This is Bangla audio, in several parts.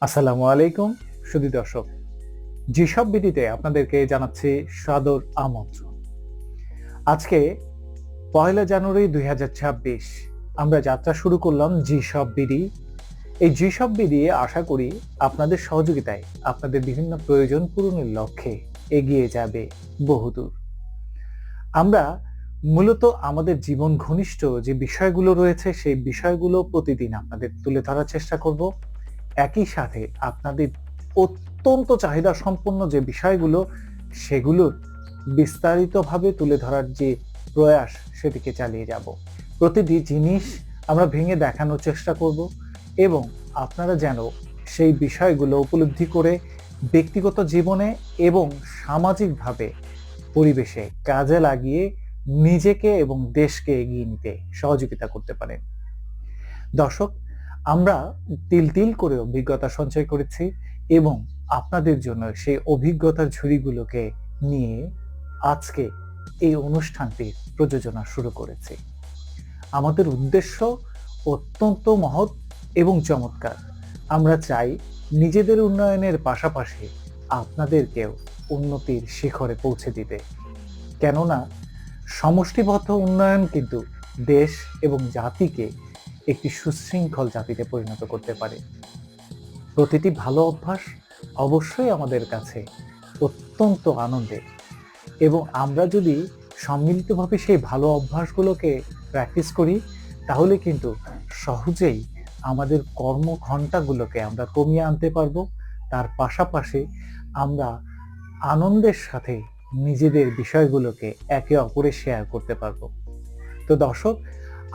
আসসালামু আলাইকুম সুধী দর্শক, যেসব বিডিতে আপনাদেরকে জানাচ্ছি সাদর আমন্ত্রণ। আজকে 1 জানুয়ারি 2026 আমরা যাত্রা শুরু করলাম যেসব বিডি। এই যেসব বিডি আশা করি আপনাদের সহযোগিতায় আপনাদের বিভিন্ন প্রয়োজন পূরণের লক্ষ্যে এগিয়ে যাবে বহুদূর। আমরা মূলত আমাদের জীবন ঘনিষ্ঠ যে বিষয়গুলো রয়েছে সেই বিষয়গুলো প্রতিদিন আপনাদের তুলে ধরার চেষ্টা করব। একই সাথে আপনাদের অত্যন্ত চাহিদা সম্পন্ন যে বিষয়গুলো সেগুলোর বিস্তারিতভাবে তুলে ধরার যে প্রয়াস সেটিকে চালিয়ে যাব। প্রতিটি জিনিস আমরা ভেঙে দেখানোর চেষ্টা করব এবং আপনারা যেন সেই বিষয়গুলো উপলব্ধি করে ব্যক্তিগত জীবনে এবং সামাজিকভাবে পরিবেশে কাজে লাগিয়ে নিজেকে এবং দেশকে এগিয়ে নিতে সহযোগিতা করতে পারেন। দর্শক, আমরা তিল তিল করে অভিজ্ঞতা সঞ্চয় করেছি এবং আপনাদের জন্য সেই অভিজ্ঞতার ঝুড়িগুলোকে নিয়ে আজকে এই অনুষ্ঠানটির প্রযোজনা শুরু করেছি। আমাদের উদ্দেশ্য অত্যন্ত মহৎ এবং চমৎকার। আমরা চাই নিজেদের উন্নয়নের পাশাপাশি আপনাদেরকেও উন্নতির শিখরে পৌঁছে দিতে। কেননা সমষ্টিবদ্ধ উন্নয়ন কিন্তু দেশ এবং জাতিকে একটি সুশৃঙ্খল জাতিতে পরিণত করতে পারে। প্রতিটি ভালো অভ্যাস অবশ্যই আমাদের কাছে অত্যন্ত আনন্দের এবং আমরা যদি সম্মিলিতভাবে সেই ভালো অভ্যাসগুলোকে প্র্যাকটিস করি তাহলে কিন্তু সহজেই আমাদের কর্মঘণ্টাগুলোকে আমরা কমিয়ে আনতে পারবো। তার পাশাপাশি আমরা আনন্দের সাথে নিজেদের বিষয়গুলোকে একে অপরে শেয়ার করতে পারবো। তো দর্শক,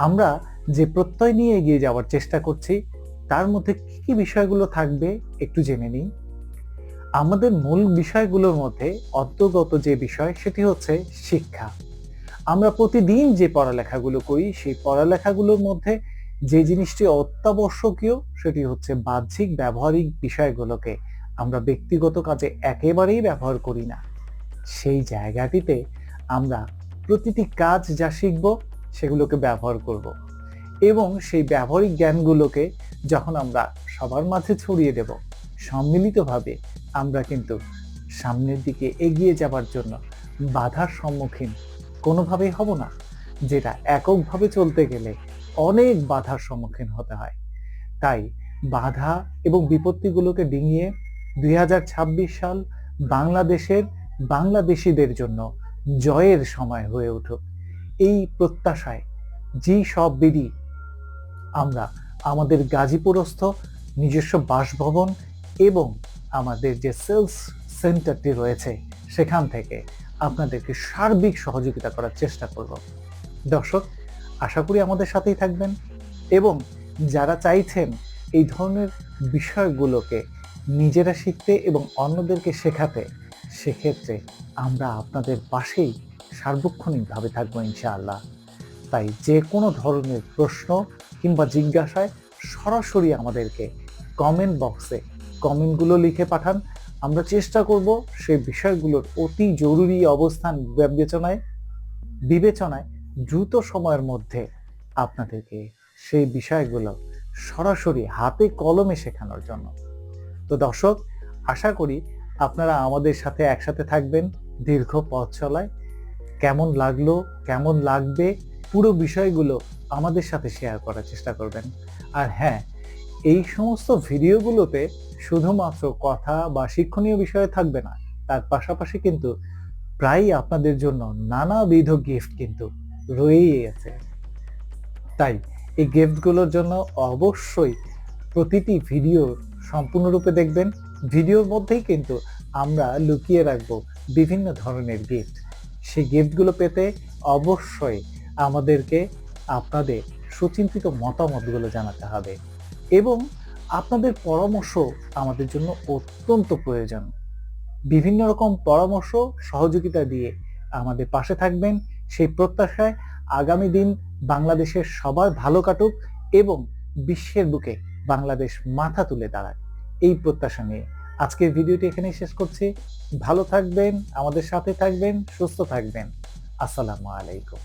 আমরা যে প্রত্যয় নিয়ে এগিয়ে যাওয়ার চেষ্টা করছি তার মধ্যে কি কি বিষয়গুলো থাকবে একটু জেনে নিই। আমাদের মূল বিষয়গুলোর মধ্যে অন্তর্গত যে বিষয় সেটি হচ্ছে শিক্ষা। আমরা প্রতিদিন যে পড়ালেখাগুলো করি সেই পড়ালেখাগুলোর মধ্যে যে জিনিসটি অত্যাবশ্যকীয় সেটি হচ্ছে বাহ্যিক ব্যবহারিক বিষয়গুলোকে আমরা ব্যক্তিগত কাজে একেবারেই ব্যবহার করি না। সেই জায়গাটিতে আমরা প্রতিটি কাজ যা শিখব সেগুলোকে ব্যবহার করব এবং সেই ব্যবহারিক জ্ঞানগুলোকে যখন আমরা সবার মাঝে ছড়িয়ে দেব সম্মিলিতভাবে আমরা কিন্তু সামনের দিকে এগিয়ে যাবার জন্য বাধার সম্মুখীন কোনোভাবেই হব না, যেটা এককভাবে চলতে গেলে অনেক বাধার সম্মুখীন হতে হয়। তাই বাধা এবং বিপত্তিগুলোকে ডিঙিয়ে 2026 সাল বাংলাদেশের বাংলাদেশিদের জন্য জয়ের সময় হয়ে উঠুক এই প্রত্যাশায় জি সব বিডি আমরা আমাদের গাজীপুরস্থ নিজস্ব বাসভবন এবং আমাদের যে সেলস সেন্টারটি রয়েছে সেখান থেকে আপনাদেরকে সার্বিক সহযোগিতা করার চেষ্টা করব। দর্শক, আশা করি আমাদের সাথেই থাকবেন এবং যারা চাইছেন এই ধরনের বিষয়গুলোকে নিজেরা শিখতে এবং অন্যদেরকে শেখাতে, সেক্ষেত্রে আমরা আপনাদের পাশেই সার্বক্ষণিকভাবে থাকবো ইনশাআল্লাহ। তাই যে কোনো ধরনের প্রশ্ন কিংবা জিজ্ঞাসায় সরাসরি আমাদেরকে কমেন্ট বক্সে কমেন্টগুলো লিখে পাঠান। আমরা চেষ্টা করব সেই বিষয়গুলোর অতি জরুরি অবস্থান বিবেচনায় দ্রুত সময়ের মধ্যে আপনাদেরকে সেই বিষয়গুলো সরাসরি হাতে কলমে শেখানোর জন্য। তো দর্শক, আশা করি আপনারা আমাদের সাথে একসাথে থাকবেন দীর্ঘ পথ চলায়। কেমন লাগলো, কেমন লাগবে, পুরো বিষয়গুলো আমাদের সাথে শেয়ার করার চেষ্টা করবেন। আর হ্যাঁ, এই সমস্ত ভিডিওগুলোতে শুধুমাত্র কথা বা শিক্ষণীয় বিষয় থাকবে না, তার পাশাপাশি কিন্তু প্রায়ই আপনাদের জন্য নানাবিধ গিফট কিন্তু রয়েই আছে। তাই এই গিফটগুলোর জন্য অবশ্যই প্রতিটি ভিডিও সম্পূর্ণরূপে দেখবেন। ভিডিওর মধ্যেই কিন্তু আমরা লুকিয়ে রাখবো বিভিন্ন ধরনের গিফট। সেই গিফটগুলো পেতে অবশ্যই আমাদেরকে আপনাদের সুচিন্তিত মতামতগুলো জানাতে হবে এবং আপনাদের পরামর্শ আমাদের জন্য অত্যন্ত প্রয়োজন। বিভিন্ন রকম পরামর্শ সহযোগিতা দিয়ে আমাদের পাশে থাকবেন সেই প্রত্যাশায় আগামী দিন বাংলাদেশের সবার ভালো কাটুক এবং বিশ্বের বুকে বাংলাদেশ মাথা তুলে দাঁড়াক, এই প্রত্যাশা নিয়ে আজকের ভিডিওটি এখানেই শেষ করছি। ভালো থাকবেন, আমাদের সাথে থাকবেন, সুস্থ থাকবেন। আসসালামু আলাইকুম।